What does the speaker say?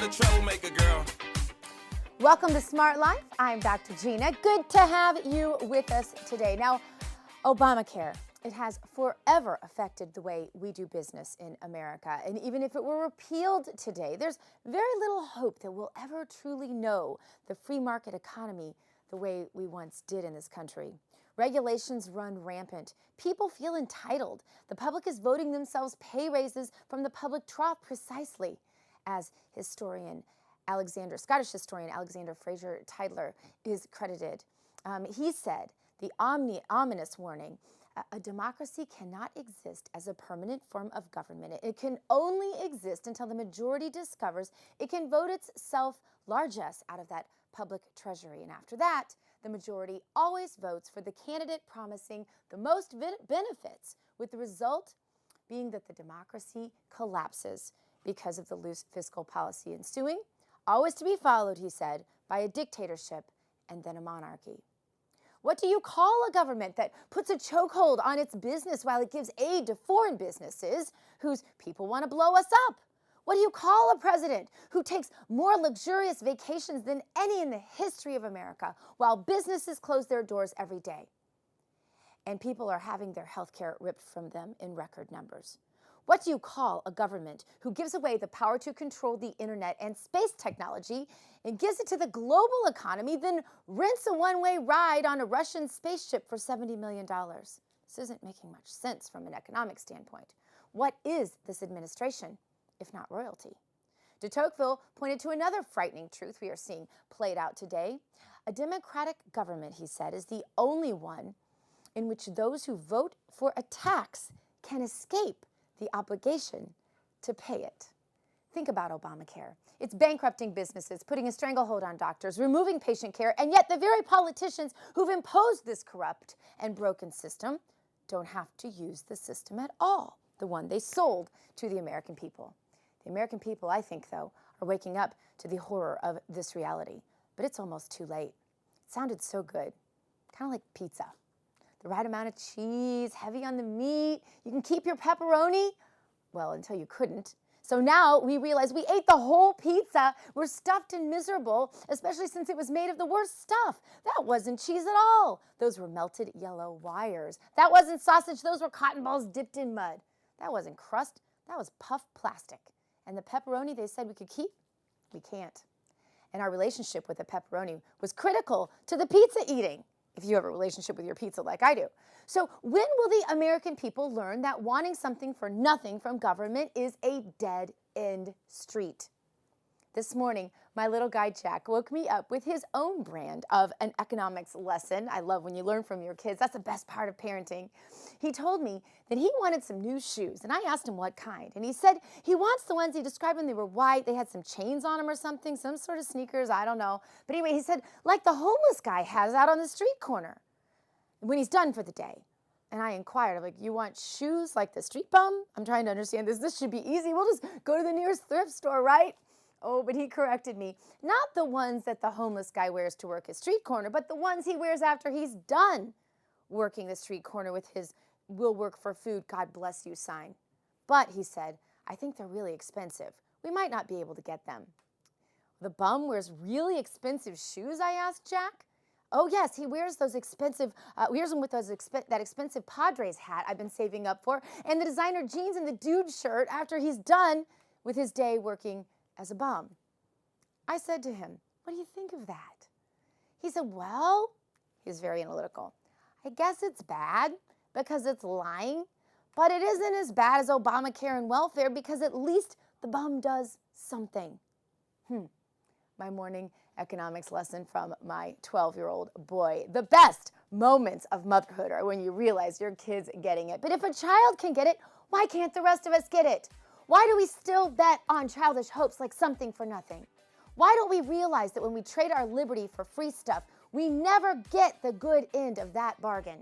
the troublemaker, girl. Welcome to Smart Life. I'm Dr. Gina. Good to have you with us today. Now, Obamacare, it has forever affected the way we do business in America. And even if it were repealed today, there's very little hope that we'll ever truly know the free market economy the way we once did in this country. Regulations run rampant. People feel entitled. The public is voting themselves pay raises from the public trough precisely as Scottish historian Alexander Fraser Tytler is credited. He said, the ominous warning, a democracy cannot exist as a permanent form of government. It can only exist until the majority discovers it can vote itself largesse out of that public treasury. And after that, the majority always votes for the candidate promising the most benefits, with the result being that the democracy collapses because of the loose fiscal policy ensuing, always to be followed, he said, by a dictatorship and then a monarchy. What do you call a government that puts a chokehold on its business while it gives aid to foreign businesses whose people want to blow us up? What do you call a president who takes more luxurious vacations than any in the history of America while businesses close their doors every day? And people are having their health care ripped from them in record numbers. What do you call a government who gives away the power to control the internet and space technology and gives it to the global economy, then rents a one-way ride on a Russian spaceship for $70 million? This isn't making much sense from an economic standpoint. What is this administration, if not royalty? De Tocqueville pointed to another frightening truth we are seeing played out today. A democratic government, he said, is the only one in which those who vote for a tax can escape the obligation to pay it. Think about Obamacare. It's bankrupting businesses, putting a stranglehold on doctors, removing patient care, and yet the very politicians who've imposed this corrupt and broken system don't have to use the system at all, the one they sold to the American people. The American people, I think, though, are waking up to the horror of this reality. But it's almost too late. It sounded so good, kind of like pizza. The right amount of cheese, heavy on the meat. You can keep your pepperoni. Well, until you couldn't. So now we realize we ate the whole pizza. We're stuffed and miserable, especially since it was made of the worst stuff. That wasn't cheese at all. Those were melted yellow wires. That wasn't sausage. Those were cotton balls dipped in mud. That wasn't crust. That was puff plastic. And the pepperoni they said we could keep, we can't. And our relationship with the pepperoni was critical to the pizza eating, if you have a relationship with your pizza like I do. So when will the American people learn that wanting something for nothing from government is a dead-end street? This morning, my little guy Jack woke me up with his own brand of an economics lesson. I love when you learn from your kids. That's the best part of parenting. He told me that he wanted some new shoes, and I asked him what kind. And he said he wants the ones he described when they were white. They had some chains on them or something, some sort of sneakers, I don't know. But anyway, he said, like the homeless guy has out on the street corner when he's done for the day. And I inquired, I'm like, you want shoes like the street bum? I'm trying to understand this. This should be easy. We'll just go to the nearest thrift store, right? Oh, but he corrected me. Not the ones that the homeless guy wears to work his street corner, but the ones he wears after he's done working the street corner with his "will work for food, God bless you" sign. But, he said, I think they're really expensive. We might not be able to get them. The bum wears really expensive shoes, I asked Jack. Oh, yes, he wears those expensive, wears them with that expensive Padres hat I've been saving up for, and the designer jeans and the dude shirt after he's done with his day working as a bum. I said to him, what do you think of that? He said, well, he's very analytical. I guess it's bad because it's lying, but it isn't as bad as Obamacare and welfare because at least the bum does something. My morning economics lesson from my 12-year-old boy. The best moments of motherhood are when you realize your kid's getting it. But if a child can get it, why can't the rest of us get it? Why do we still bet on childish hopes like something for nothing? Why don't we realize that when we trade our liberty for free stuff, we never get the good end of that bargain?